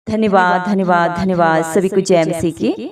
धन्यवाद धन्यवाद धन्यवाद सभी को जय मसीह की।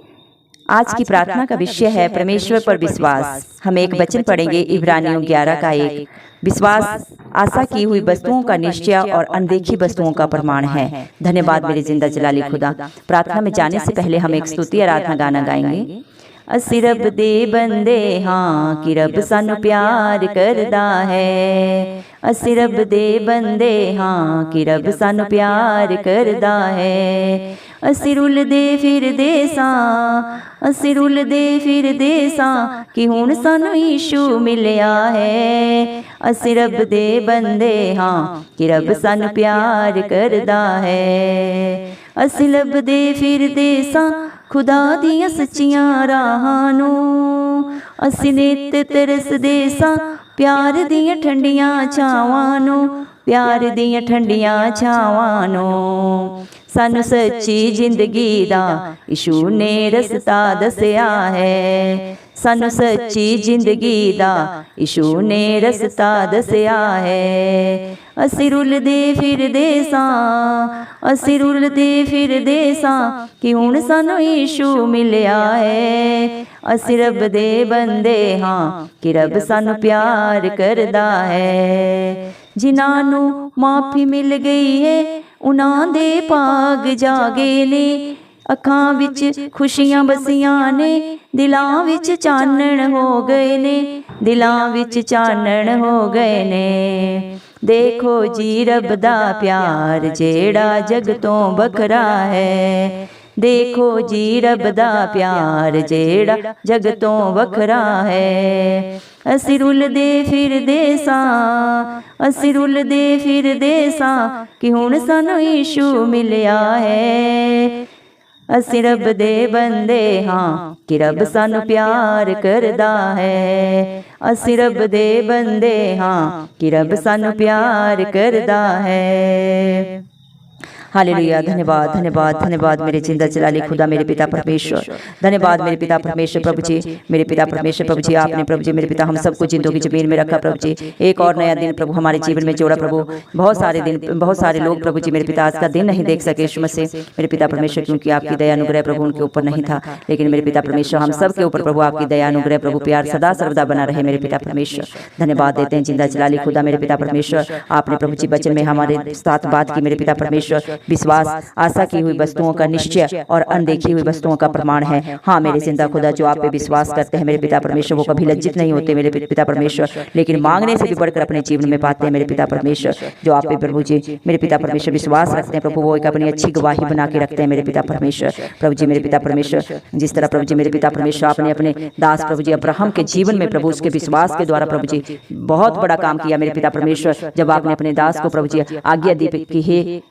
आज की प्रार्थना का विषय है परमेश्वर पर विश्वास। हम एक वचन पढ़ेंगे इब्रानियों 11 का 1। विश्वास आशा की हुई वस्तुओं का निश्चय और अनदेखी वस्तुओं का प्रमाण है। धन्यवाद मेरे जिंदा जलाली खुदा। प्रार्थना में जाने से पहले हम एक स्तुति आराधना गाना गाएंगे। असी रब दे बंदे हाँ कि रब सानू प्यार करदा है। असी रब दे बंदे हाँ कि रब सानू प्यार करदा है। असी रुलदे फिरदे सां, असी रुलदे फिरदे सां कि हुण सानू यीशु मिलिया है। असी रब दे बंदे हाँ कि रब सानू प्यार करदा है। असी लभदे फिरदे सां खुदा दियां सच्चियां राहां नूं। असी नित तरसदे सां प्यार दियां ठंडियां छावां नूं, प्यार दियां ठंडियां छावां नूं। सानू सच्ची जिंदगी दा यीशु ने रस्ता दस्या है। सानू सच्ची जिंदगी दा यीशु ने रस्ता दस्या है। असी रुलदे फिरदे सां, असी रुलदे फिरदे सां कि हुण सानू यीशु मिलिया है। असी रब दे बंदे हाँ कि रब सानू प्यार करदा है। जिन्हां नू माफी मिल गई है उन्हां दे भाग जागे ने। अखां विच खुशियां बसियां ने, दिलां विच चानण हो गए ने, दिलां विच चानण हो गए ने। देखो जी रब दा प्यार जेड़ा जग तो बखरा है। देखो जी रब दा प्यार जेड़ा जग तो वखरा है। असी रुलदे फिरदे सां, असी रुलदे फिरदे सां कि हुण सानू यीशु मिलिया है। असी रब दे बंदे हाँ कि रब सानू प्यार करदा है। असी रब दे बंदे हाँ कि रब सानू प्यार करदा है। हालेलुया। धन्यवाद धन्यवाद धन्यवाद मेरे जिंदा जलाली खुदा मेरे पिता परमेश्वर। धन्यवाद मेरे पिता परमेश्वर प्रभु जी, मेरे पिता परमेश्वर प्रभु जी। आपने प्रभु जी मेरे पिता हम सबको जिंदों की जमीन में रखा प्रभु जी। एक और नया दिन प्रभु हमारे जीवन में जोड़ा प्रभु। बहुत सारे दिन, बहुत सारे लोग प्रभु जी मेरे पिता आज का दिन नहीं देख सके यीशु मसीह मेरे पिता परमेश्वर, क्योंकि आपकी दया अनुग्रह प्रभु उनके ऊपर नहीं था। लेकिन मेरे पिता परमेश्वर हम सब के ऊपर प्रभु आपकी दया अनुग्रह प्रभु प्यार सदा सर्वदा बना रहे मेरे पिता परमेश्वर। धन्यवाद देते हैं जिंदा जलाली खुदा मेरे पिता परमेश्वर। आपने प्रभु जी वचन में हमारे साथ बात की मेरे पिता परमेश्वर। विश्वास आशा की हुई वस्तुओं का निश्चय और अनदेखी हुई वस्तुओं का प्रमाण है। हाँ मेरे जिंदा खुदा, जो आप पे विश्वास करते हैं मेरे पिता परमेश्वर वो कभी लज्जित नहीं होते मेरे पिता परमेश्वर, लेकिन मांगने से भी बढ़कर अपने जीवन में पाते हैं मेरे पिता परमेश्वर। जो आप पे प्रभु जी मेरे पिता परमेश्वर विश्वास रखते हैं प्रभु, वो एक अपनी अच्छी गवाही बना के रखते हैं मेरे पिता परमेश्वर। प्रभु जी मेरे पिता परमेश्वर, जिस तरह प्रभु जी मेरे पिता परमेश्वर आपने अपने दास प्रभु जी अब्राहम के जीवन में प्रभु उसके विश्वास के द्वारा प्रभु जी बहुत बड़ा काम किया मेरे पिता परमेश्वर। जब आपने अपने दास को प्रभु जी आज्ञा दी कि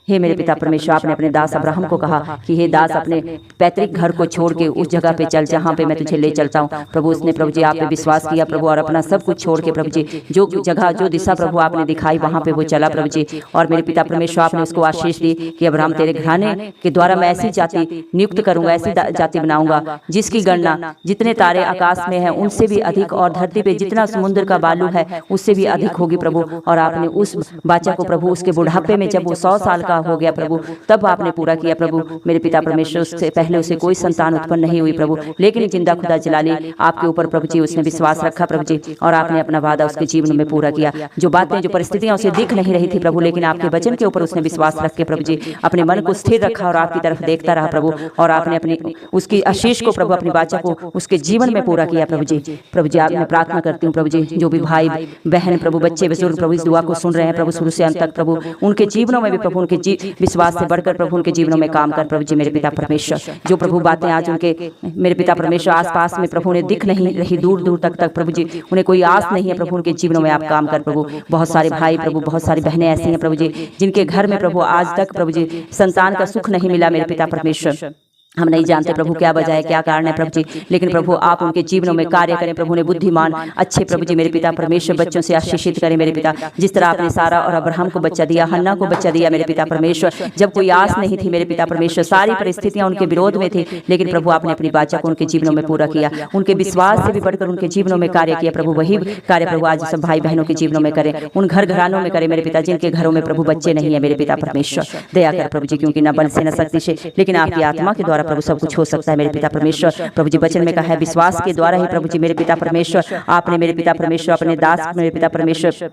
हे मेरे पिता परमेश्वर, आपने अपने दास अब्राहम को कहा कि हे दास अपने पैतृक घर को छोड़ के उस जगह पे चल जहाँ पे मैं तुझे ले चलता हूँ। प्रभु उसने प्रभु जी आप पे विश्वास किया प्रभु, और अपना सब कुछ छोड़ के प्रभु जी जो जगह जो दिशा प्रभु आपने दिखाई वहाँ पे वो चला प्रभु जी। और मेरे पिता परमेश्वर आपने उसको आशीष दी कि अब्राहम तेरे घराने के द्वारा मैं ऐसी जाति नियुक्त करूंगा, ऐसी जाति बनाऊंगा जिसकी गणना जितने तारे आकाश में है उनसे भी अधिक, और धरती पे जितना समुद्र का बालू है उससे भी अधिक होगी प्रभु। और आपने उस बाचा को प्रभु उसके बुढ़ापे में जब वो 100 साल का हो गया प्रभु तब आपने पूरा किया प्रभु मेरे पिता परमेश्वर। उससे पहले उसे कोई संतान उत्पन्न नहीं हुई प्रभु, लेकिन जिंदा खुदा जलाली आपके ऊपर प्रभु जी उसने विश्वास रखा प्रभु जी, और आपने अपना वादा उसके जीवन में पूरा किया। जो बातें जो परिस्थितियां उसे दिख नहीं रही थी प्रभु, लेकिन आपके वचन के ऊपर उसने विश्वास रख के प्रभु जी अपने मन को स्थिर रखा और आपकी तरफ देखता रहा प्रभु, और आपने अपनी उसकी आशीष को प्रभु अपनी वाचा को उसके जीवन में पूरा किया प्रभु जी। प्रभु जी आप मैं प्रार्थना करती हूँ प्रभु जी जो भी भाई बहन प्रभु बच्चे बुजुर्ग प्रभु इस दुआ को सुन रहे हैं प्रभु शुरू से अंत तक प्रभु, उनके जीवनों में भी प्रभु उनके विश्वास से बढ़कर प्रभु उनके जीवनों में काम कर प्रभु जी मेरे पिता परमेश्वर। जो प्रभु बातें आज उनके मेरे पिता परमेश्वर आसपास में प्रभु उन्हें दिख नहीं रही, दूर दूर तक प्रभु जी उन्हें कोई आस नहीं है प्रभु, उनके जीवनों में आप काम कर प्रभु। बहुत सारे भाई प्रभु, बहुत सारी बहनें ऐसी हैं प्रभु जी जिनके घर में प्रभु आज तक प्रभु जी संतान का सुख नहीं मिला मेरे पिता परमेश्वर। हम नहीं जानते प्रभु क्या वजह है, क्या कारण है प्रभु जी, लेकिन प्रभु आप उनके जीवनों में कार्य करें प्रभु, ने बुद्धिमान अच्छे प्रभु जी मेरे पिता परमेश्वर बच्चों से आशीषित करें मेरे पिता। जिस तरह आपने सारा और अब्राहम को बच्चा दिया, हन्ना को बच्चा दिया मेरे पिता परमेश्वर, जब कोई आस नहीं थी मेरे पिता परमेश्वर, सारी परिस्थितियां उनके विरोध में थी, लेकिन प्रभु आपने अपनी वाचा को उनके जीवनों में पूरा किया। उनके विश्वास से भी बढ़कर उनके जीवनों में कार्य किया प्रभु। वही कार्य प्रभु आज सब भाई बहनों के जीवनों में करें, उन घर घरानों में करें मेरे पिता जिनके घरों में प्रभु बच्चे नहीं है मेरे पिता परमेश्वर। दया कर प्रभु जी, क्योंकि न बल से न शक्ति से लेकिन आपकी आत्मा के द्वारा प्रभु सब कुछ हो सकता है मेरे पिता परमेश्वर। प्रभु जी वचन में कहा है विश्वास के द्वारा ही प्रभु जी मेरे पिता परमेश्वर आपने मेरे पिता परमेश्वर अपने दास मेरे पिता परमेश्वर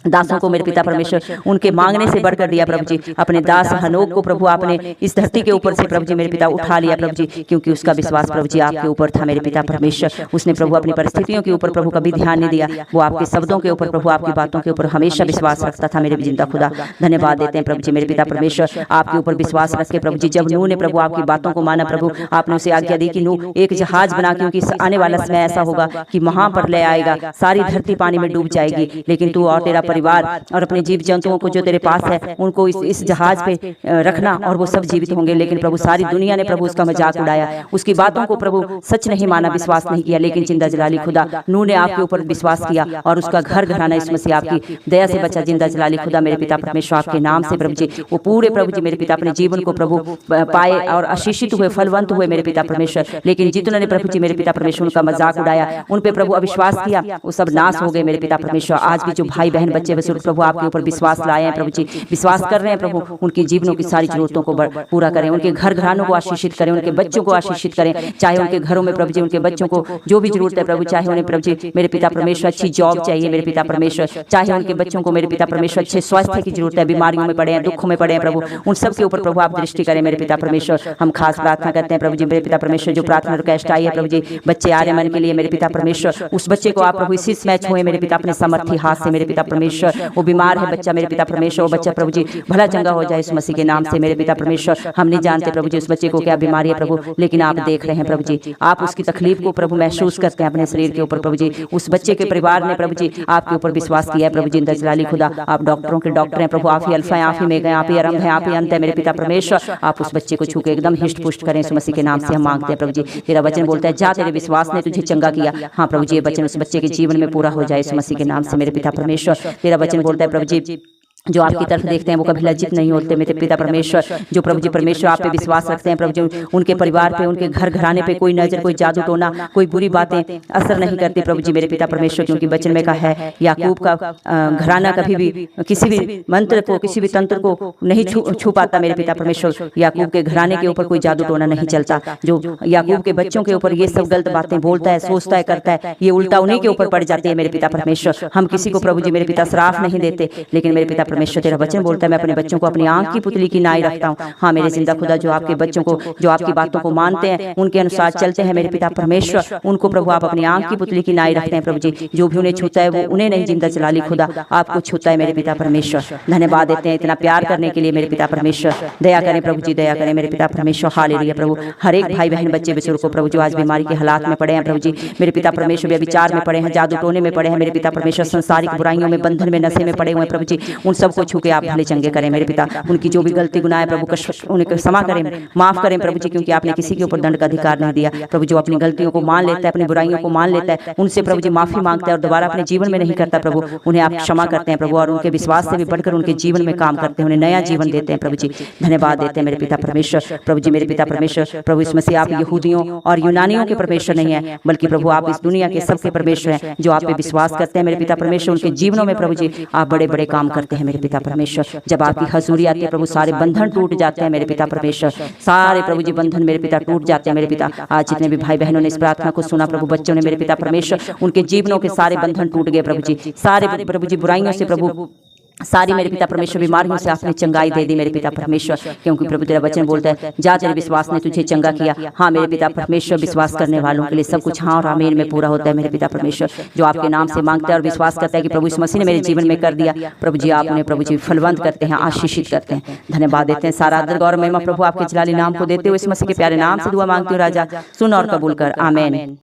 दासों को मेरे पिता परमेश्वर उनके मांगने से बढ़कर दिया प्रभु जी। अपने दास हनोक को प्रभु आपने इस धरती के ऊपर से प्रभु जी मेरे पिता उठा लिया प्रभु जी, क्योंकि उसका विश्वास प्रभु जी आपके ऊपर था मेरे पिता परमेश्वर। उसने प्रभु अपनी परिस्थितियों के ऊपर प्रभु कभी ध्यान नहीं दिया, वो आपके शब्दों के ऊपर प्रभु आपकी बातों के ऊपर हमेशा विश्वास रखता था मेरे जिंदा खुदा। धन्यवाद देते हैं प्रभु जी मेरे पिता परमेश्वर, आपके ऊपर विश्वास रख के प्रभु जी। जब नूह ने प्रभु आपकी बातों को माना प्रभु, आपने उसे आज्ञा दी कि नूह एक जहाज बना, क्योंकि आने वाला समय ऐसा होगा कि महाप्रलय आएगा, सारी धरती पानी में डूब जाएगी, लेकिन तू और तेरा परिवार और अपने जीव जंतुओं को जो तेरे पास है उनको इस जहाज पे रखना और वो सब जीवित होंगे। लेकिन प्रभु सारी दुनिया ने प्रभु उसका मजाक उड़ाया, उसकी बातों को प्रभु सच नहीं माना, विश्वास नहीं किया, लेकिन जिंदा जलाली खुदा नूह ने आपके ऊपर विश्वास किया और उसका घर घराना इस मसीह आपकी दया से बचा। जिंदा जलाली खुदा मेरे पिता परमेश्वर आपके नाम से प्रभु जी वो पूरे प्रभु जी मेरे पिता अपने जीवन को प्रभु पाए और आशीषित हुए, फलवंत हुए मेरे पिता परमेश्वर। लेकिन जितने ने प्रभु जी मेरे पिता परमेश्वर उनका मजाक उड़ाया, उन पे प्रभु अविश्वास किया, वो सब नाश हो गए मेरे पिता परमेश्वर। आज भी जो भाई बहन बच्चे बच्चे प्रभु आपके ऊपर विश्वास लाए हैं प्रभु जी, विश्वास कर रहे हैं प्रभु, उनकी जीवनों की सारी जरूरतों को पूरा करें, उनके घर घरानों को आशीषित करें, उनके बच्चों को आशीषित करें, चाहे उनके घरों में प्रभु जी उनके बच्चों को जो भी जरूरत है प्रभु, चाहे उन्हें प्रभु जी मेरे पिता परमेश्वर अच्छी जॉब चाहिए मेरे पिता परमेश्वर, चाहे उनके बच्चों को मेरे पिता परमेश्वर अच्छे स्वास्थ्य की जरूरत है, बीमारियों में पड़े हैं, दुखों में पड़े हैं प्रभु, उन सब के ऊपर प्रभु आप दृष्टि करें मेरे पिता परमेश्वर। हम खास प्रार्थना करते हैं प्रभु जी मेरे पिता परमेश्वर, जो प्रार्थना रिक्वेस्ट आई है प्रभु जी बच्चे आर्यमन के लिए मेरे पिता परमेश्वर, उस बच्चे को आप प्रभु इसी मैच हुए मेरे पिता अपने समर्थी हाथ से मेरे पिता परमेश्वर। वो बीमार है बच्चा मेरे पिता परमेश्वर, वो बच्चा प्रभु जी भला चंगा हो जाए इस मसीह के नाम से मेरे पिता परमेश्वर। हम नहीं जानते प्रभु जी उस बच्चे को क्या बीमारी है प्रभु, लेकिन आप देख रहे हैं प्रभु जी, आप उसकी तकलीफ को प्रभु महसूस करते हैं अपने शरीर के ऊपर प्रभु जी। उस बच्चे के परिवार ने प्रभु जी आपके ऊपर विश्वास किया है प्रभु जी। जिंदा जलाली खुदा आप डॉक्टरों के डॉक्टर हैं प्रभु, आप ही अल्फा है, आप ही मेगा, आप ही आरंभ है, आप ही अंत है मेरे पिता परमेश्वर। आप उस बच्चे को छू के एकदम हिष्ट पुष्ट करें इस मसीह के नाम से हम मांगते हैं प्रभु जी। तेरा वचन बोलता है जा तेरे विश्वास ने तुझे चंगा किया। हाँ प्रभु जी ये वचन उस बच्चे के जीवन में पूरा हो जाए इस मसीह के नाम से मेरे पिता परमेश्वर। तेरा वचन बोलता है प्रभु जी जो आपकी तरफ देखते हैं वो कभी लज्जित नहीं होते मेरे पिता परमेश्वर। जो प्रभु जी परमेश्वर आप पे विश्वास रखते हैं प्रभु जी, उनके परिवार पे उनके घर घराने पे कोई नजर कोई जादू टोना कोई बुरी बातें असर नहीं करती प्रभु जी मेरे पिता परमेश्वर। क्योंकि वचन में कहा है याकूब का घराना कभी भी किसी भी मंत्र को किसी भी तंत्र को नहीं छू पाता मेरे पिता परमेश्वर। याकूब के घराने के ऊपर कोई जादू टोना नहीं चलता। जो याकूब के बच्चों के ऊपर ये सब गलत बातें बोलता है, सोचता है, करता है, ये उल्टा उन्हीं के ऊपर पड़ जाती है मेरे पिता परमेश्वर। हम किसी को प्रभु जी मेरे पिता श्राप नहीं देते, लेकिन मेरे पिता परमेश्वर तेरा वचन बोलता है मैं अपने बच्चों को अपनी आंख की पुतली की नाई रखता हूँ। हाँ मेरे जिंदा खुदा जो आपके बच्चों को जो आपकी बातों को मानते हैं उनके अनुसार चलते हैं मेरे पिता परमेश्वर, उनको प्रभु आप अपनी आंख की पुतली की नाई रखते हैं प्रभु जी। जो भी उन्हें छूता है वो उन्हें नहीं जिंदा जलाली खुदा आपको छूता है मेरे पिता परमेश्वर। धन्यवाद देते हैं इतना प्यार करने के लिए मेरे पिता परमेश्वर। दया करें प्रभु जी, दया करें मेरे पिता परमेश्वर। हालेलुया प्रभु। हर एक भाई बहन बच्चे बुजुर्ग को प्रभु जो आज बीमारी के हालात में पड़े हैं प्रभु जी मेरे पिता परमेश्वर, व्यभिचार में पड़े हैं, जादू टोने में पड़े हैं मेरे पिता परमेश्वर, संसारिक बुराइयों में बंधन में नशे में पड़े हुए प्रभु जी, उन सबको छू के आप भले चंगे करें मेरे पिता। उनकी जो भी गलती गुनाह है प्रभु उन्हें क्षमा करें, माफ करें प्रभु जी, क्योंकि आपने किसी के ऊपर दंड का अधिकार नहीं दिया प्रभु। जो अपनी गलतियों को मान लेता है, अपनी बुराइयों को मान लेता है, उनसे प्रभु जी माफी मांगता है और दोबारा अपने जीवन में नहीं करता प्रभु, उन्हें आप क्षमा करते हैं प्रभु और उनके विश्वास से भी बढ़कर उनके जीवन में काम करते हैं, उन्हें नया जीवन देते हैं प्रभु जी। धन्यवाद देते हैं मेरे पिता परमेश्वर। प्रभु जी मेरे पिता परमेश्वर प्रभु इसमें से आप यहूदियों और यूनानियों के परमेश्वर नहीं है, बल्कि प्रभु आप इस दुनिया के सबके परमेश्वर हैं। जो आप पे विश्वास करते हैं मेरे पिता परमेश्वर उनके जीवनों में प्रभु जी आप बड़े बड़े काम करते हैं मेरे पिता परमेश्वर। जब आपकी हजूरी आती है प्रभु सारे बंधन टूट जाते हैं मेरे पिता परमेश्वर, सारे प्रभु जी बंधन मेरे पिता टूट जाते हैं मेरे पिता। आज जितने भी भाई बहनों ने इस प्रार्थना को सुना प्रभु, बच्चों ने मेरे पिता परमेश्वर उनके जीवनों के सारे बंधन टूट गए प्रभु जी। सारे प्रभु जी बुराइयों से प्रभु सारी मेरे पिता परमेश्वर बीमारियों से आपने चंगाई दे दी मेरे पिता परमेश्वर। क्योंकि प्रभु तेरा वचन बोलता है जा तेरे विश्वास ने तुझे चंगा किया। हाँ मेरे पिता परमेश्वर विश्वास करने वालों के लिए सब कुछ हाँ और आमीन में पूरा होता है मेरे पिता परमेश्वर। जो आपके नाम से मांगता है और विश्वास करता है कि प्रभु इस मसीह ने मेरे जीवन में कर दिया प्रभु जी, आप उन्हें प्रभु जी फलवंत करते हैं, आशीषित करते हैं। धन्यवाद देते हैं। सारा आदर गौरव महिमा प्रभु आपके जलाली नाम को देते हुए इस मसीह के प्यारे नाम से दुआ मांगते हो राजा, सुन और कबूल कर, आमीन।